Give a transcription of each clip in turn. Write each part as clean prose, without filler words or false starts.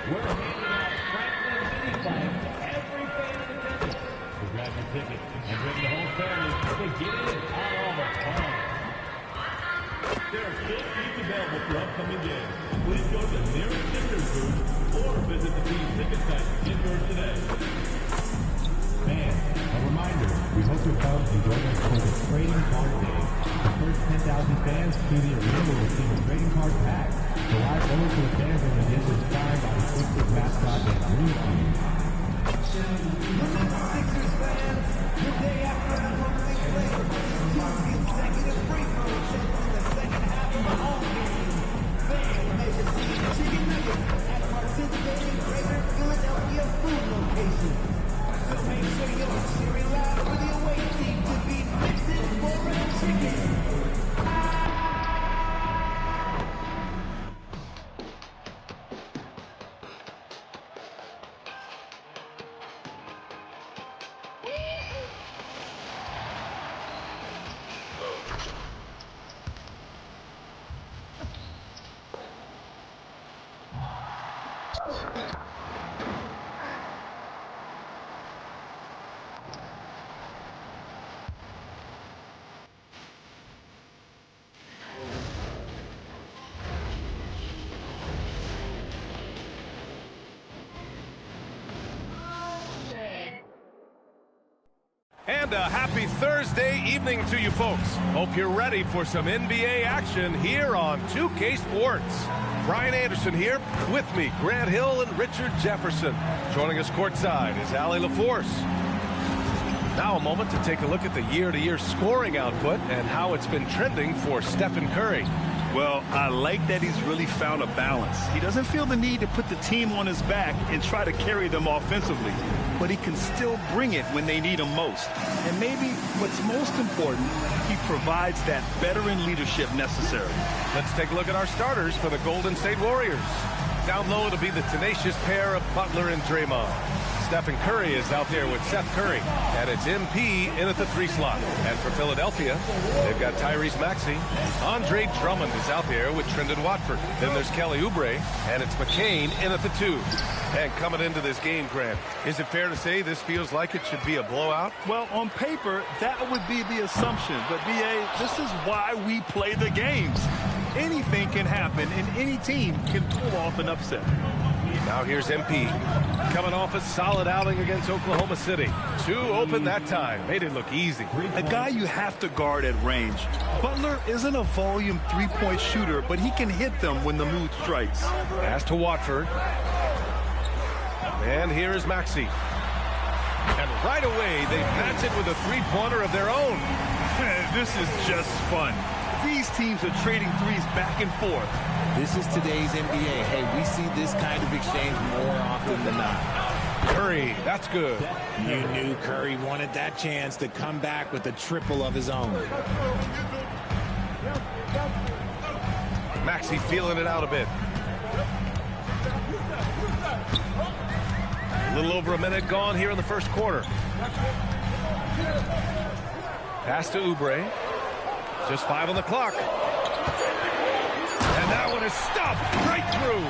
We're handing out Franklin mini flags to every fan in attendance. So grab your ticket and bring the whole family to get in on all the fun. There are still seats available for upcoming games. Please go to the nearest ticketers booth or visit the team's ticket site to get yours today. Fans, a reminder, we hope you come and join us for the Trading Card Day. The first 10,000 fans to the arena will receive a trading card pack. The live photos for the fans will be inspired by the Sixers mascot and Green Team. Sixers fans, the day after the closing play, two consecutive free throw attempts in the second half of the home game. Fans may receive chicken nuggets at participating Greater Philadelphia food locations. So make sure you're cheering loud for the away team to be mixing for a chicken. And a happy Thursday evening to you folks. Hope you're ready for some NBA action here on 2K Sports. Brian Anderson here, with me, Grant Hill and Richard Jefferson. Joining us courtside is Allie LaForce. Now a moment to take a look at the year-to-year scoring output and how it's been trending for Stephen Curry. Well, I like that he's really found a balance. He doesn't feel the need to put the team on his back and try to carry them offensively, but he can still bring it when they need him most. And maybe what's most important, he provides that veteran leadership necessary. Let's take a look at our starters for the Golden State Warriors. Down low, it'll be the tenacious pair of Butler and Draymond. Stephen Curry is out there with Seth Curry, and it's MP in at the 3 slot. And for Philadelphia, they've got Tyrese Maxey. Andre Drummond is out there with Trendon Watford. Then there's Kelly Oubre, and it's McCain in at the 2. And coming into this game, Grant, is it fair to say this feels like it should be a blowout? Well, on paper, that would be the assumption. But, B.A., this is why we play the games. Anything can happen, and any team can pull off an upset. Now here's MP, coming off a solid outing against Oklahoma City. 2 open that time, made it look easy. A guy you have to guard at range. Butler isn't a volume three-point shooter, but he can hit them when the mood strikes. Pass to Watford. And here is Maxey. And right away, they match it with a three-pointer of their own. This is just fun. These teams are trading threes back and forth. This is today's NBA. Hey, we see this kind of exchange more often than not. Curry, that's good. You knew Curry wanted that chance to come back with a triple of his own. Maxey feeling it out a bit. A little over a minute gone here in the first quarter. Pass to Oubre. Just 5 on the clock. And that one is stuffed right through.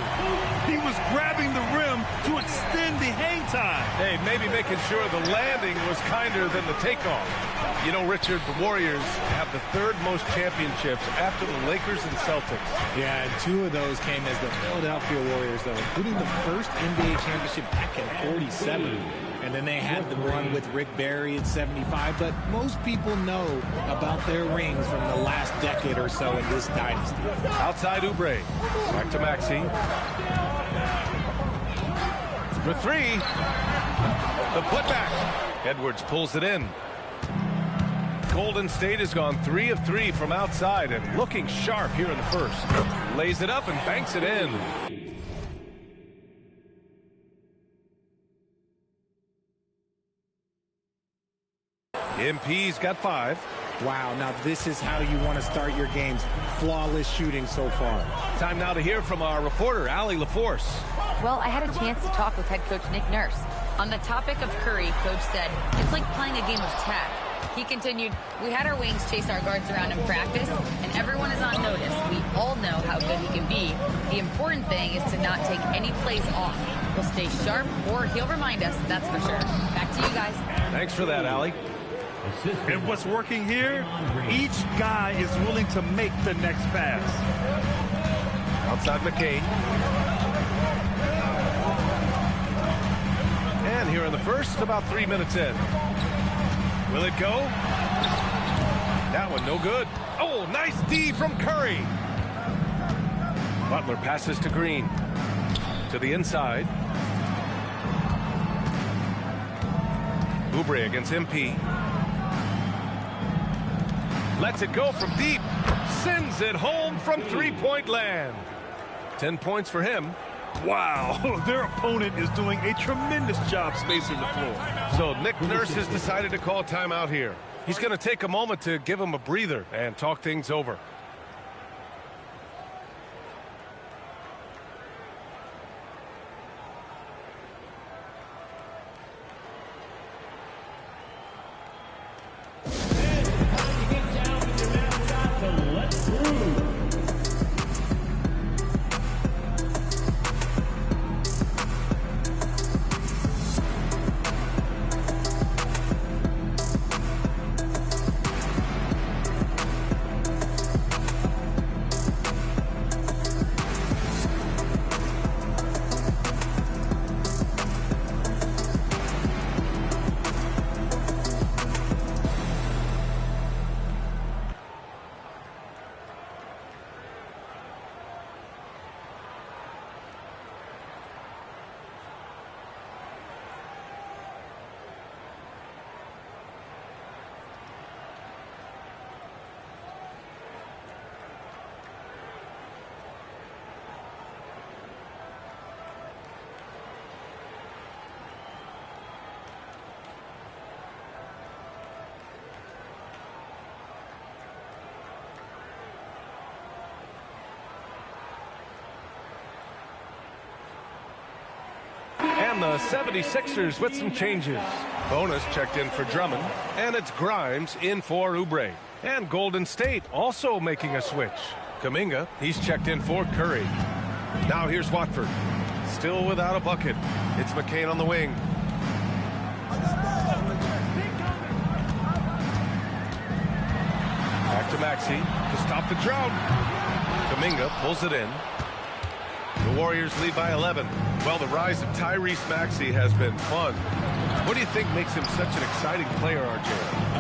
He was grabbing the rim to extend the hang time. Hey, maybe making sure the landing was kinder than the takeoff. You know, Richard, the Warriors have the 3rd most championships after the Lakers and Celtics. Yeah, and 2 of those came as the Philadelphia Warriors, though, including the first NBA championship back in '47. And then they had the run with Rick Barry at 75. But most people know about their rings from the last decade or so in this dynasty. Outside Oubre. Back to Maxey. For 3. The putback. Edwards pulls it in. Golden State has gone 3 of 3 from outside and looking sharp here in the first. Lays it up and banks it in. MP's got 5. Wow, now this is how you want to start your games. Flawless shooting so far. Time now to hear from our reporter, Allie LaForce. Well, I had a chance to talk with head coach Nick Nurse. On the topic of Curry, Coach said, it's like playing a game of tag. He continued, "We had our wings chase our guards around in practice, and everyone is on notice. We all know how good he can be. The important thing is to not take any plays off. We'll stay sharp, or he'll remind us, that's for sure." Back to you guys. Thanks for that, Allie. And what's working here, each guy is willing to make the next pass. Outside McCain. And here in the first, about 3 minutes in. Will it go? That one no good. Oh, nice D from Curry. Butler passes to Green. To the inside. Oubre against MP. Lets it go from deep. Sends it home from three-point land. 10 points for him. Wow, their opponent is doing a tremendous job spacing the floor. So Nick Nurse has decided to call timeout here. He's going to take a moment to give him a breather and talk things over. And the 76ers with some changes. Bonus checked in for Drummond. And it's Grimes in for Oubre. And Golden State also making a switch. Kuminga, he's checked in for Curry. Now here's Watford. Still without a bucket. It's McCain on the wing. Back to Maxey to stop the drought. Kuminga pulls it in. The Warriors lead by 11. Well, the rise of Tyrese Maxey has been fun. What do you think makes him such an exciting player, RJ?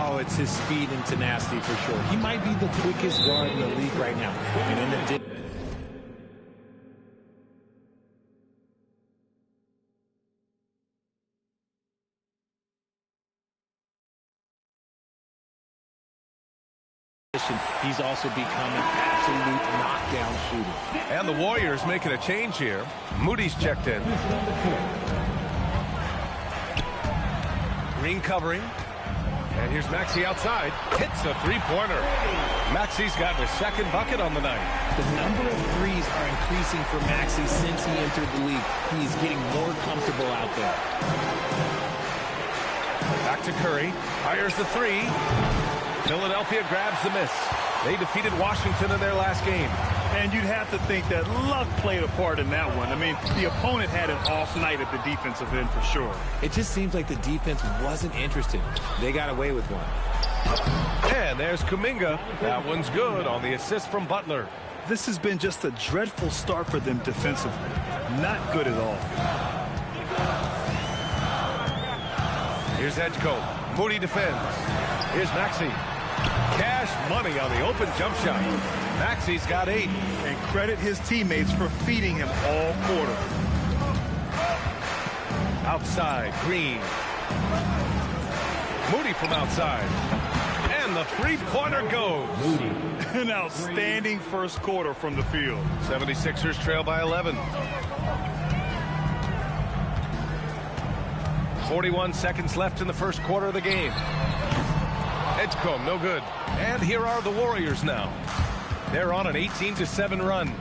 Oh, it's his speed and tenacity for sure. He might be the quickest guard in the league right now. And in addition, he's also become an absolute knockdown shooter. And the Warriors making a change here. Moody's checked in. Green covering. And here's Maxey outside. Hits a three-pointer. Maxey's gotten his second bucket on the night. The number of threes are increasing for Maxey since he entered the league. He's getting more comfortable out there. Back to Curry. Fires the three. Philadelphia grabs the miss. They defeated Washington in their last game. And you'd have to think that luck played a part in that one. I mean, the opponent had an off night at the defensive end for sure. It just seems like the defense wasn't interested. They got away with one. And there's Kuminga. That one's good on the assist from Butler. This has been just a dreadful start for them defensively. Not good at all. Here's Edgecombe. Moody defends. Here's Maxey. Cash money on the open jump shot. Maxey's got 8. And credit his teammates for feeding him all quarter. Outside, Green. Moody from outside. And the three-pointer goes. An outstanding first quarter from the field. 76ers trail by 11. 41 seconds left in the first quarter of the game. Edgecombe, no good. And here are the Warriors now. They're on an 18-7 run.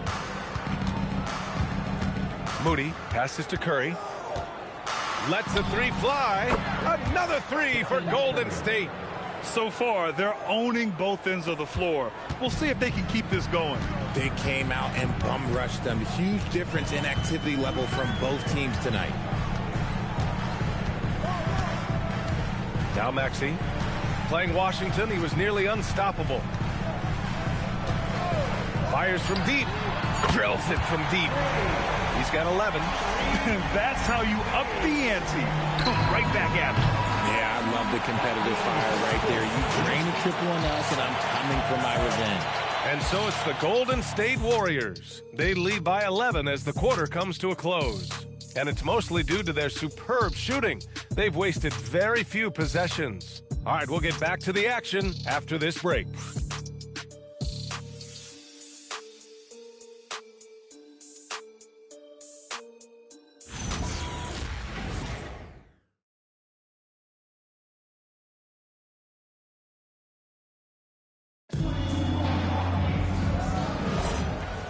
Moody passes to Curry. Lets the three fly. Another three for Golden State. So far, they're owning both ends of the floor. We'll see if they can keep this going. They came out and bum rushed them. Huge difference in activity level from both teams tonight. Now Maxey. Playing Washington, he was nearly unstoppable. Fires from deep. Drills it from deep. He's got 11. That's how you up the ante. Come right back at him. Yeah, I love the competitive fire right there. You drain a triple on us, and I'm coming for my revenge. And so it's the Golden State Warriors. They lead by 11 as the quarter comes to a close. And it's mostly due to their superb shooting. They've wasted very few possessions. All right, we'll get back to the action after this break.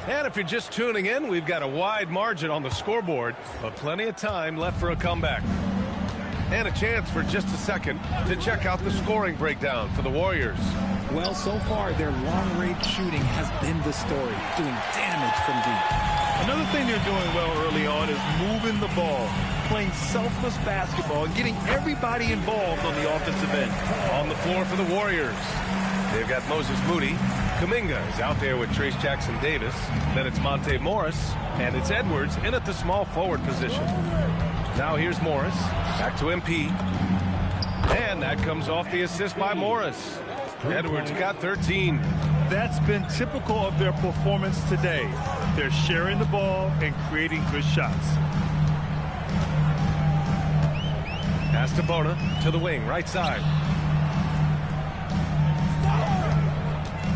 And if you're just tuning in, we've got a wide margin on the scoreboard, but plenty of time left for a comeback. And a chance for just a second to check out the scoring breakdown for the Warriors. Well, so far, their long-range shooting has been the story, doing damage from deep. Another thing they're doing well early on is moving the ball, playing selfless basketball, and getting everybody involved on the offensive end. On the floor for the Warriors, they've got Moses Moody. Kuminga is out there with Trace Jackson-Davis. Then it's Monte Morris, and it's Edwards in at the small forward position. Now here's Morris, back to MP. And that comes off the assist by Morris. Edwards got 13. That's been typical of their performance today. They're sharing the ball and creating good shots. Pass to Bona, to the wing, right side.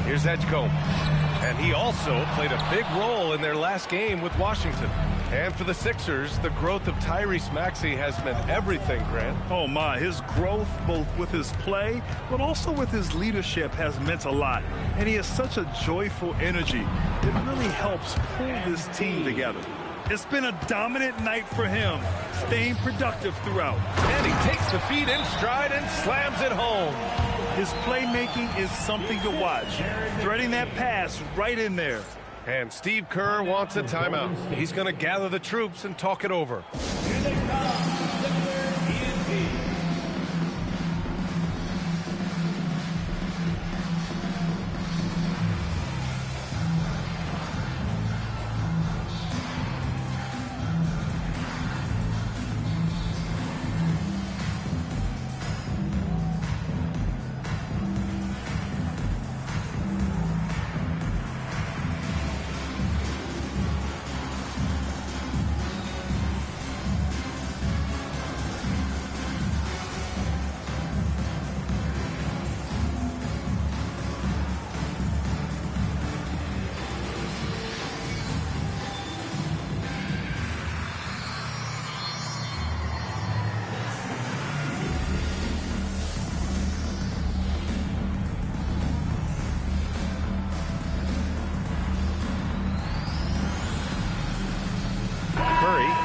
Here's Edgecombe. And he also played a big role in their last game with Washington. And for the Sixers, the growth of Tyrese Maxey has meant everything, Grant. Oh my, his growth both with his play, but also with his leadership has meant a lot. And he has such a joyful energy. It really helps pull this team together. It's been a dominant night for him, staying productive throughout. And he takes the feet in stride and slams it home. His playmaking is something to watch. Threading that pass right in there. And Steve Kerr wants a timeout. He's going to gather the troops and talk it over. Here they come, Denver ENT.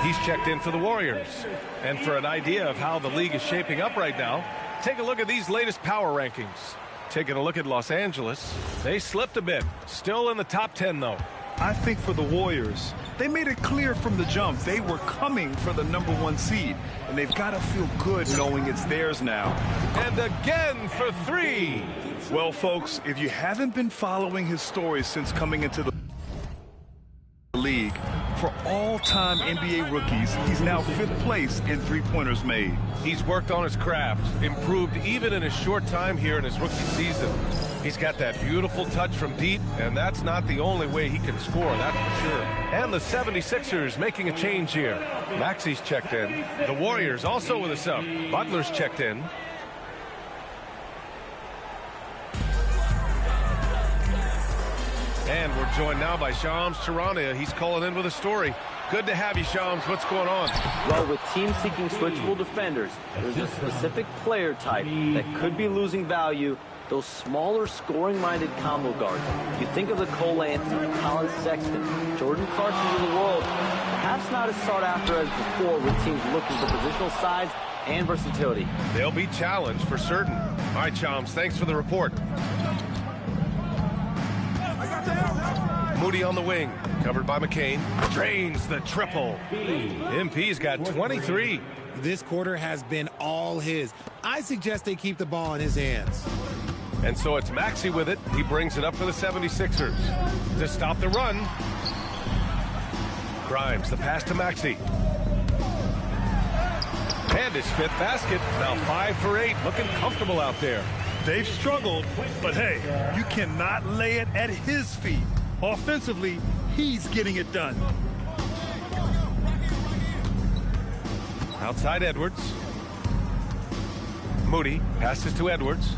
He's checked in for the Warriors. And for an idea of how the league is shaping up right now, take a look at these latest power rankings. Taking a look at Los Angeles, they slipped a bit. Still in the top 10, though. I think for the Warriors, they made it clear from the jump they were coming for the #1 seed. And they've got to feel good knowing it's theirs now. And again for 3. Well, folks, if you haven't been following his story since coming into the league, for all-time NBA rookies, he's now 5th place in three-pointers made. He's worked on his craft, improved even in his short time here in his rookie season. He's got that beautiful touch from deep, and that's not the only way he can score, that's for sure. And the 76ers making a change here. Maxey's checked in. The Warriors also with a sub. Butler's checked in. And we're joined now by Shams Charania. He's calling in with a story. Good to have you, Shams. What's going on? Well, with teams seeking switchable defenders, there's a specific player type that could be losing value, those smaller scoring-minded combo guards. You think of the Cole Anthony, Colin Sexton, Jordan Clarksons of the world, perhaps not as sought after as before with teams looking for positional size and versatility. They'll be challenged for certain. All right, Chomps, thanks for the report. Moody on the wing, covered by McCain. Drains the triple. MP's got 23. This quarter has been all his. I suggest they keep the ball in his hands. And so it's Maxey with it. He brings it up for the 76ers. To stop the run. Grimes, the pass to Maxey. And his fifth basket. Now 5 for 8. Looking comfortable out there. They've struggled, but hey, you cannot lay it at his feet. Offensively, he's getting it done. Outside Edwards. Moody passes to Edwards.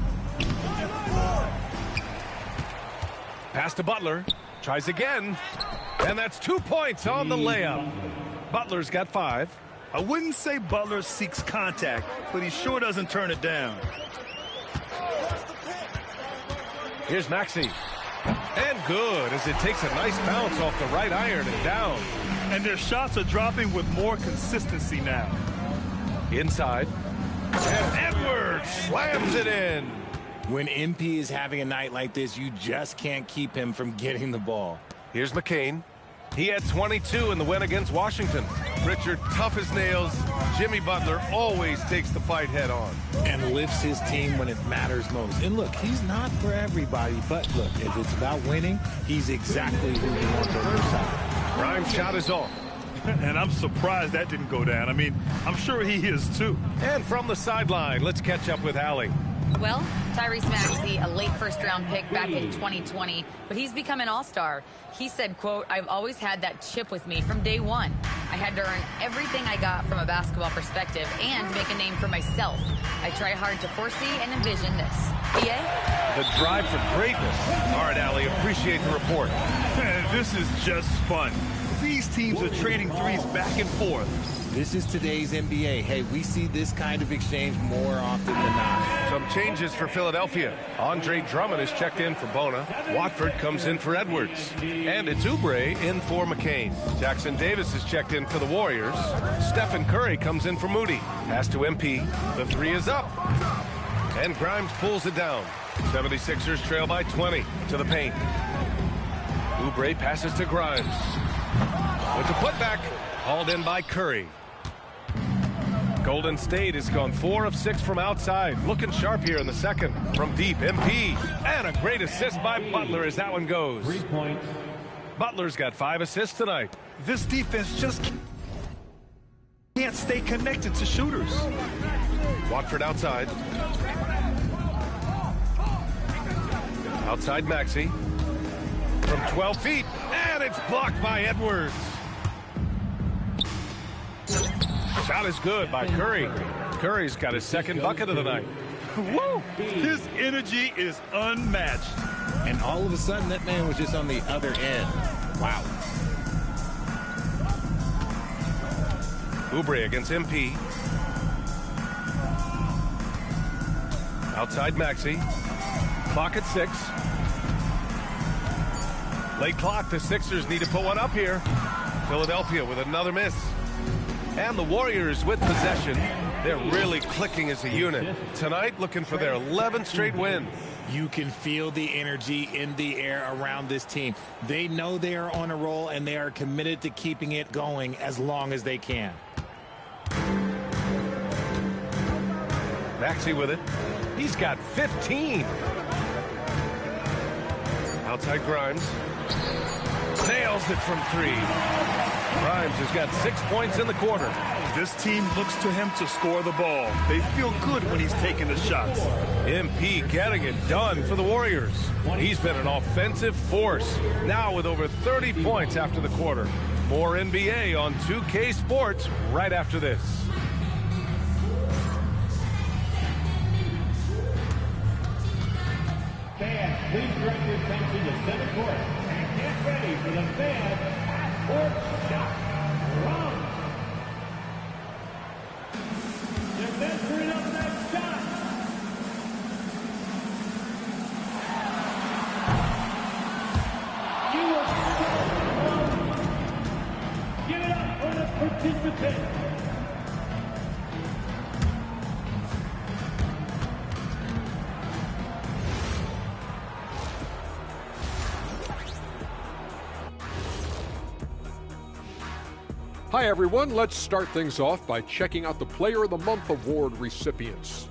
Pass to Butler. Tries again. And that's 2 points on the layup. Butler's got 5. I wouldn't say Butler seeks contact, but he sure doesn't turn it down. Here's Maxey. And good, as it takes a nice bounce off the right iron and down. And their shots are dropping with more consistency now. Inside. And Edwards slams it in. When MP is having a night like this, you just can't keep him from getting the ball. Here's McCain. He had 22 in the win against Washington. Richard, tough as nails. Jimmy Butler always takes the fight head on. And lifts his team when it matters most. And look, he's not for everybody, but look, if it's about winning, he's exactly who you want on your side. Grimes' shot is off. And I'm surprised that didn't go down. I mean, I'm sure he is too. And from the sideline, let's catch up with Allie. Well, Tyrese Maxey, a late first-round pick back in 2020, but he's become an all-star. He said, quote, "I've always had that chip with me from day one. I had to earn everything I got from a basketball perspective and make a name for myself. I try hard to foresee and envision this." PA? The drive for greatness. All right, Allie, appreciate the report. This is just fun. These teams are trading threes back and forth. This is today's NBA. Hey, we see this kind of exchange more often than not. Some changes for Philadelphia. Andre Drummond is checked in for Bona. Watford comes in for Edwards. And it's Oubre in for McCain. Jackson Davis is checked in for the Warriors. Stephen Curry comes in for Moody. Pass to MP. The three is up. And Grimes pulls it down. 76ers trail by 20 to the paint. Oubre passes to Grimes. With the putback, hauled in by Curry. Golden State has gone 4 of 6 from outside. Looking sharp here in the second. From deep, MP. And a great assist by Butler as that one goes. 3 points. Butler's got 5 assists tonight. This defense just can't stay connected to shooters. Watford outside. Outside Maxey. From 12 feet. And it's blocked by Edwards. Shot is good by Curry. Curry's got his second bucket of the night. Woo! His energy is unmatched. And all of a sudden, that man was just on the other end. Wow. Oubre against MP. Outside Maxey. Clock at 6. Late clock, the Sixers need to put one up here. Philadelphia with another miss. And the Warriors with possession. They're really clicking as a unit. Tonight, looking for their 11th straight win. You can feel the energy in the air around this team. They know they are on a roll, and they are committed to keeping it going as long as they can. Maxey with it. He's got 15. Outside Grimes. Nails it from 3. Grimes has got 6 points in the quarter. This team looks to him to score the ball. They feel good when he's taking the shots. MP getting it done for the Warriors. He's been an offensive force. Now with over 30 points after the quarter. More NBA on 2K Sports right after this. Fans, please direct your attention to center court and get ready for the fan half-court shot. Round. They're venturing up that shot. You were so close. Give it up for the participant. Hi, everyone. Let's start things off by checking out the Player of the Month award recipients.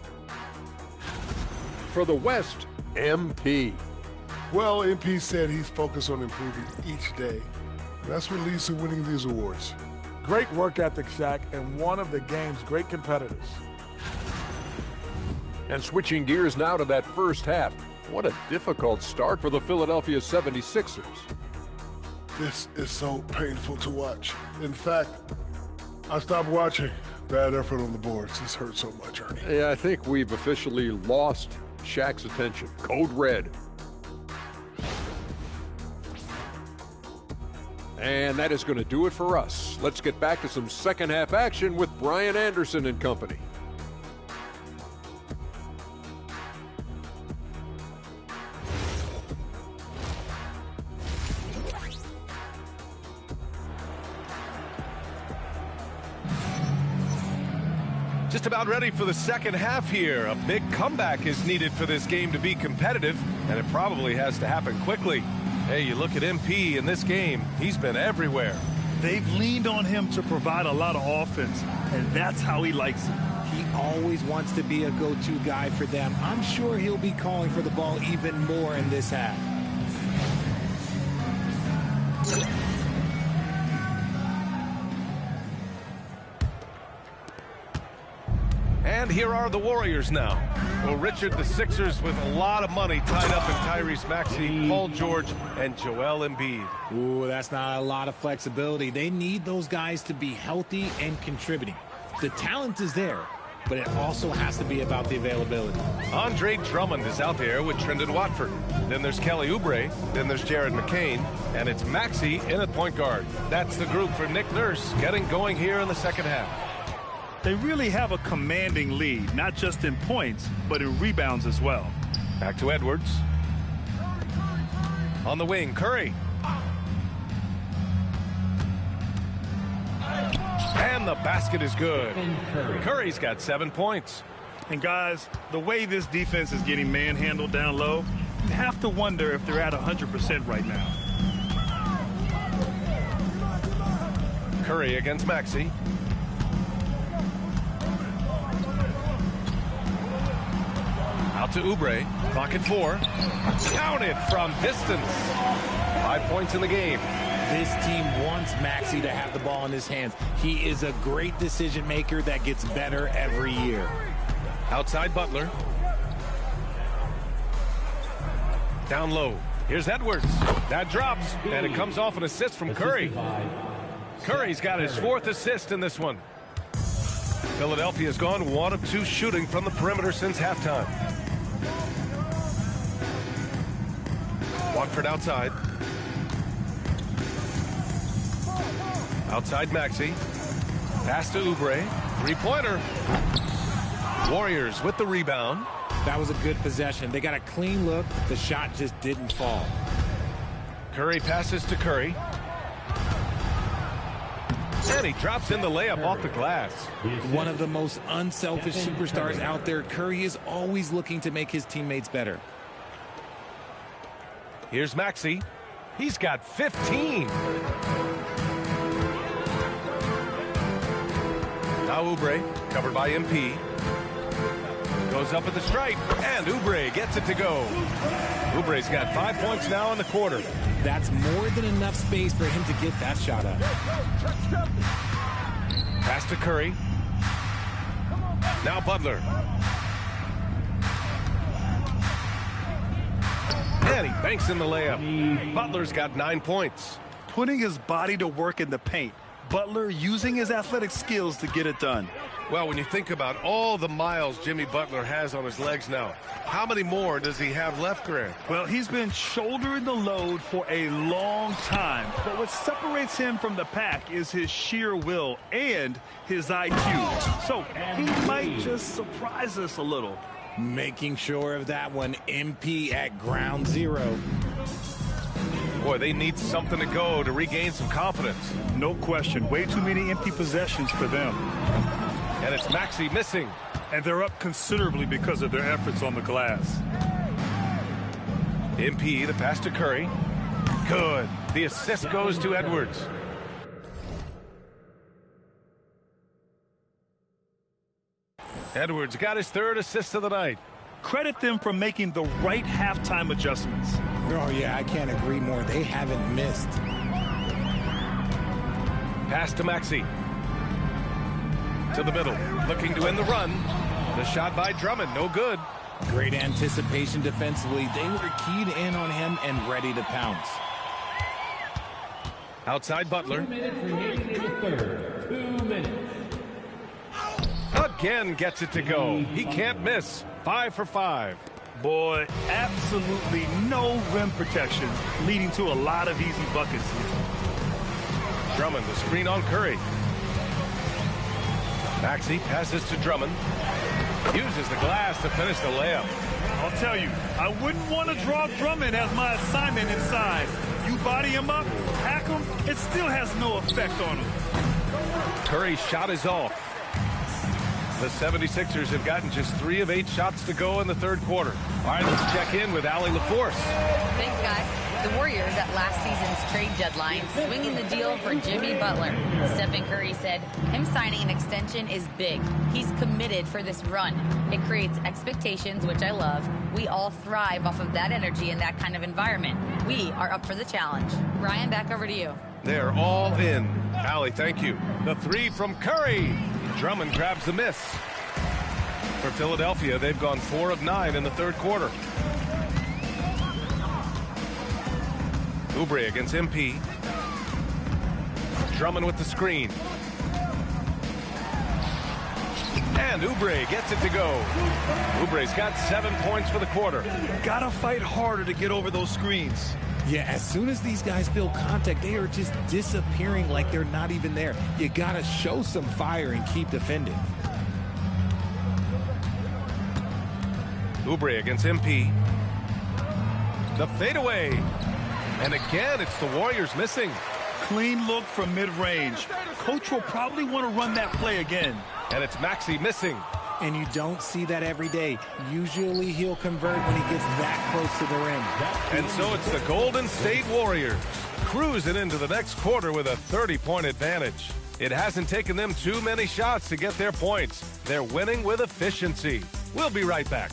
For the West, MP. Well, MP said he's focused on improving each day. That's what leads to winning these awards. Great work ethic, Shaq, and one of the game's great competitors. And switching gears now to that first half. What a difficult start for the Philadelphia 76ers. This is so painful to watch. In fact, I stopped watching. Bad effort on the boards. This hurts so much, Ernie. Yeah, I think we've officially lost Shaq's attention. Code red. And that is going to do it for us. Let's get back to some second half action with Brian Anderson and company. Just about ready for the second half here. A big comeback is needed for this game to be competitive, and it probably has to happen quickly. Hey, you look at MP in this game, he's been everywhere. They've leaned on him to provide a lot of offense, and that's how he likes it. He always wants to be a go-to guy for them. I'm sure he'll be calling for the ball even more in this half. And here are the Warriors now. Well, Richard, the Sixers with a lot of money tied up in Tyrese Maxey, Paul George, and Joel Embiid. Ooh, that's not a lot of flexibility. They need those guys to be healthy and contributing. The talent is there, but it also has to be about the availability. Andre Drummond is out there with Trendon Watford. Then there's Kelly Oubre. Then there's Jared McCain. And it's Maxey in at point guard. That's the group for Nick Nurse getting going here in the second half. They really have a commanding lead, not just in points, but in rebounds as well. Back to Edwards. On the wing, Curry. And the basket is good. Curry's got 7 points. And guys, the way this defense is getting manhandled down low, you have to wonder if they're at 100% right now. Curry against Maxey. Out to Oubre. Clock at 4. Counted from distance. 5 points in the game. This team wants Maxey to have the ball in his hands. He is a great decision maker that gets better every year. Outside Butler. Down low. Here's Edwards. That drops, and it comes off an assist from Curry. Curry's got his 4th assist in this one. Philadelphia's gone 1 of 2 shooting from the perimeter since halftime. Watford outside. Outside Maxey. Pass to Oubre. 3-pointer. Warriors with the rebound. That was a good possession. They got a clean look. The shot just didn't fall. Curry passes to Curry. And he drops in the layup off the glass. One of the most unselfish superstars out there. Curry is always looking to make his teammates better. Here's Maxey. He's got 15. Now Oubre, covered by MP. Goes up at the stripe, and Oubre gets it to go. Oubre's got 5 points now in the quarter. That's more than enough space for him to get that shot up. Pass to Curry. Now Butler. And he banks in the layup. Butler's got 9 points. Putting his body to work in the paint. Butler using his athletic skills to get it done. Well, when you think about all the miles Jimmy Butler has on his legs now, how many more does he have left, Grant? Well, he's been shouldering the load for a long time. But what separates him from the pack is his sheer will and his IQ. So he might just surprise us a little. Making sure of that one. MP at ground zero. Boy, they need something to go to regain some confidence. No question. Way too many empty possessions for them. And it's Maxey missing. And they're up considerably because of their efforts on the glass. MP, the pass to Curry. Good. The assist goes to Edwards. Edwards got his third assist of the night. Credit them for making the right halftime adjustments. Oh, yeah, I can't agree more. They haven't missed. Pass to Maxey. To the middle. Looking to end the run. The shot by Drummond. No good. Great anticipation defensively. They were keyed in on him and ready to pounce. Outside Butler. 2 minutes remaining in the third. 2 minutes. Again gets it to go. He can't miss. 5 for 5. Boy, absolutely no rim protection, leading to a lot of easy buckets. Drummond, the screen on Curry. Maxey passes to Drummond. Uses the glass to finish the layup. I'll tell you, I wouldn't want to draw Drummond as my assignment inside. You body him up, hack him, it still has no effect on him. Curry's shot is off. The 76ers have gotten just 3 of 8 shots to go in the third quarter. All right, let's check in with Allie LaForce. Thanks, guys. The Warriors at last season's trade deadline swinging the deal for Jimmy Butler. Stephen Curry said him signing an extension is big. He's committed for this run. It creates expectations, which I love. We all thrive off of that energy in that kind of environment. We are up for the challenge. Ryan, back over to you. They're all in. Allie, thank you. The 3 from Curry. Drummond grabs the miss. For Philadelphia, they've gone 4 of 9 in the third quarter. Oubre against MP. Drummond with the screen. And Oubre gets it to go. Oubre's got 7 points for the quarter. Gotta fight harder to get over those screens. Yeah, as soon as these guys feel contact, they are just disappearing like they're not even there. You got to show some fire and keep defending. Oubre against MP. The fadeaway. And again, it's the Warriors missing. Clean look from mid-range. Coach will probably want to run that play again. And it's Maxey missing. And you don't see that every day. Usually he'll convert when he gets that close to the rim. And so it's the Golden State Warriors cruising into the next quarter with a 30-point advantage. It hasn't taken them too many shots to get their points. They're winning with efficiency. We'll be right back.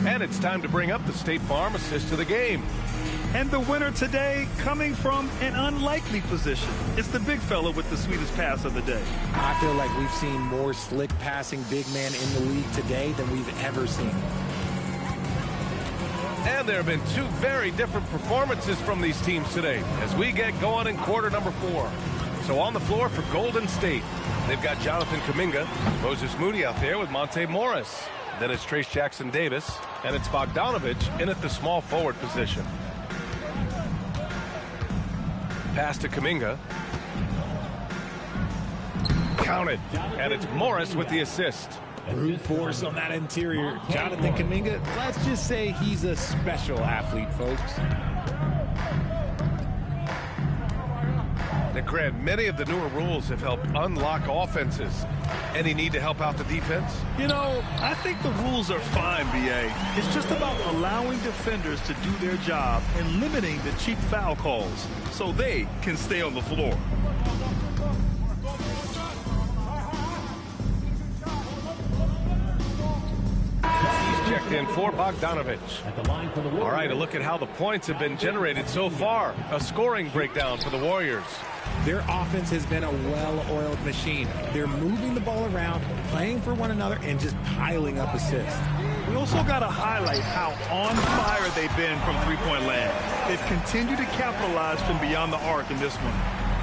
And it's time to bring up the State Farm assist to the game. And the winner today coming from an unlikely position. It's the big fella with the sweetest pass of the day. I feel like we've seen more slick passing big man in the league today than we've ever seen. And there have been 2 very different performances from these teams today as we get going in quarter number 4. So on the floor for Golden State, they've got Jonathan Kuminga, Moses Moody out there with Monte Morris. Then it's Trace Jackson-Davis, and it's Bogdanovich in at the small forward position. Pass to Kuminga. Counted, and it's Morris with the assist. Brute force on that interior. Jonathan Kuminga, let's just say he's a special athlete, folks. Now, Grant, many of the newer rules have helped unlock offenses. Any need to help out the defense? You know, I think the rules are fine, B.A. It's just about allowing defenders to do their job and limiting the cheap foul calls so they can stay on the floor. He's checked in for Bogdanovich. All right, a look at how the points have been generated so far. A scoring breakdown for the Warriors. Their offense has been a well-oiled machine. They're moving the ball around, playing for one another, and just piling up assists. We also got to highlight how on fire they've been from three-point land. They've continued to capitalize from beyond the arc in this one.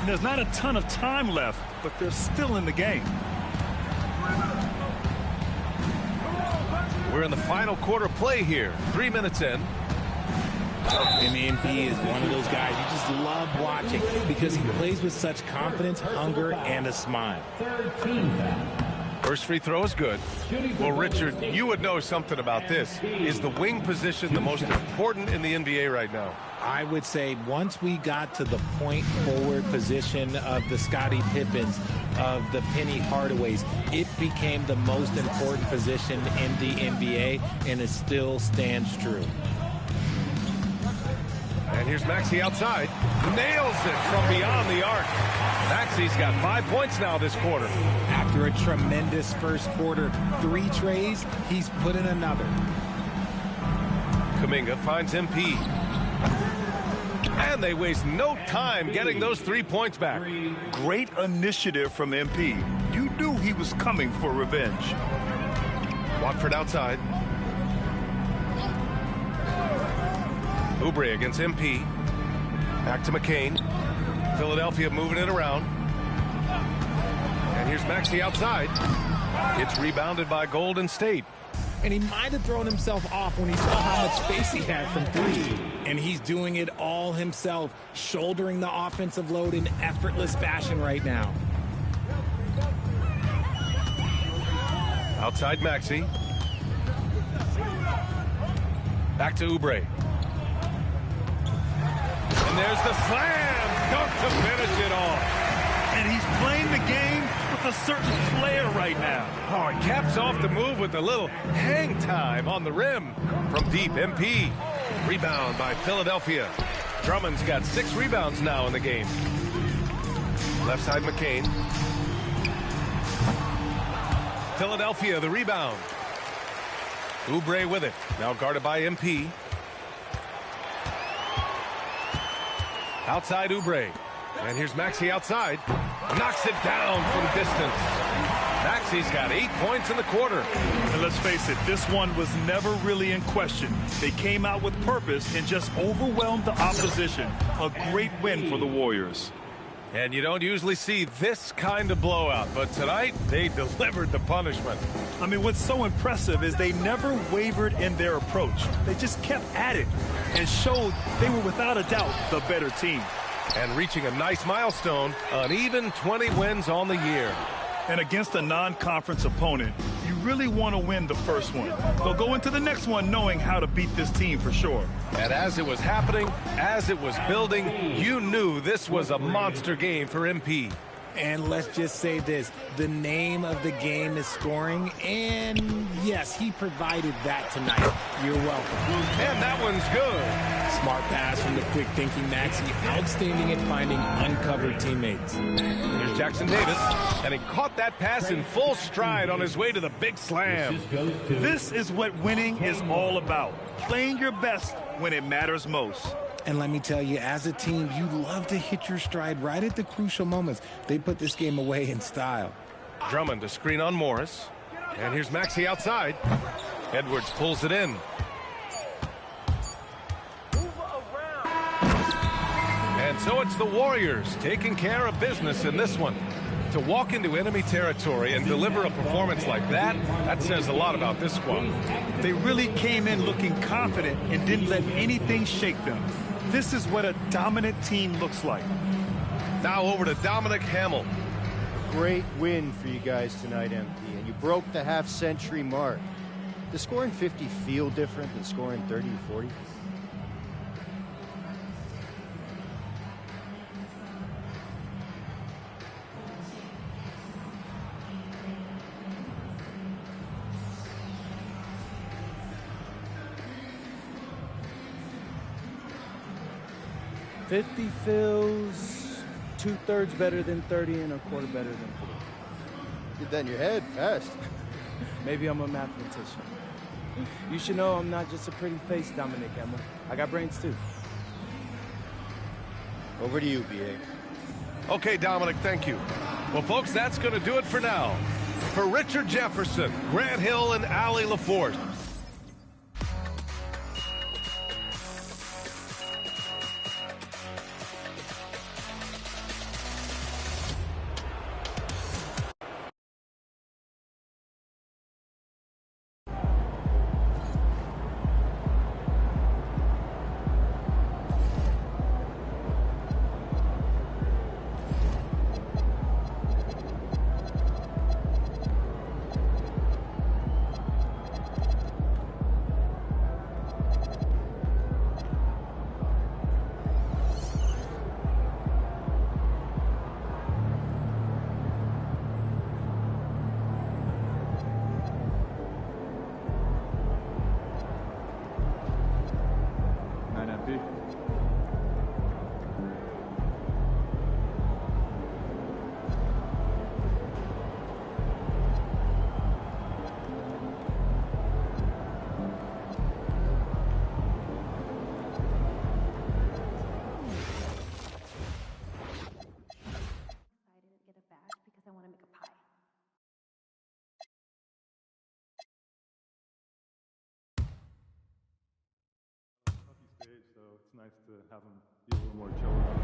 And there's not a ton of time left, but they're still in the game. We're in the final quarter play here. 3 minutes in. And MP is one of those guys you just love watching because he plays with such confidence, hunger, and a smile. First free throw is good. Well, Richard, you would know something about this. Is the wing position the most important in the NBA right now? I would say once we got to the point forward position of the Scottie Pippens, of the Penny Hardaways. It became the most important position in the NBA, and it still stands true. And here's Maxey outside. Nails it from beyond the arc. Maxey's got 5 points now this quarter. After a tremendous first quarter, 3 trays, he's put in another. Kuminga finds MP. And they waste no time getting those 3 points back. Great initiative from MP. You knew he was coming for revenge. Watford outside. Oubre against MP. Back to McCain. Philadelphia moving it around. And here's Maxey outside. It's rebounded by Golden State. And he might have thrown himself off when he saw how much space he had from 3. And he's doing it all himself, shouldering the offensive load in effortless fashion right now. Outside Maxey. Back to Oubre. And there's the slam dunk to finish it off. And he's playing the game with a certain flair right now. Oh, he caps off the move with a little hang time on the rim. From deep, MP. Rebound by Philadelphia. Drummond's got 6 rebounds now in the game. Left side McCain. Philadelphia the rebound. Oubre with it. Now guarded by MP. Outside Oubre. And here's Maxey outside. Knocks it down from distance. Maxey's got 8 points in the quarter. And let's face it, this one was never really in question. They came out with purpose and just overwhelmed the opposition. A great win for the Warriors. And you don't usually see this kind of blowout, but tonight they delivered the punishment. I mean, what's so impressive is they never wavered in their approach. They just kept at it and showed they were without a doubt the better team. And reaching a nice milestone, an even 20 wins on the year. And against a non-conference opponent, you really want to win the first one. They'll go into the next one knowing how to beat this team for sure. And as it was happening, as it was building, you knew this was a monster game for MP. And let's just say this, the name of the game is scoring, and yes, he provided that tonight. You're welcome. And that one's good. Smart pass from the quick-thinking Maxey, outstanding at finding uncovered teammates. Here's Jackson Davis, and he caught that pass in full stride on his way to the big slam. This is what winning is all about, playing your best when it matters most. And let me tell you, as a team, you love to hit your stride right at the crucial moments. They put this game away in style. Drummond to screen on Morris. And here's Maxey outside. Edwards pulls it in. And so it's the Warriors taking care of business in this one. To walk into enemy territory and deliver a performance like that, that says a lot about this squad. They really came in looking confident and didn't let anything shake them. This is what a dominant team looks like. Now over to Dominic Hamill. Great win for you guys tonight, MP, and you broke the half-century mark. Does scoring 50 feel different than scoring 30 or 40? $50 feels 2/3 better than 30 and 1/4 better than 40. Get that in your head fast. Maybe I'm a mathematician. You should know I'm not just a pretty face, Dominic Hamill. I got brains too. Over to you, BA. Okay, Dominic, thank you. Well, folks, that's going to do it for now. For Richard Jefferson, Grant Hill, and Allie LaForce, nice to have him be a little more chill about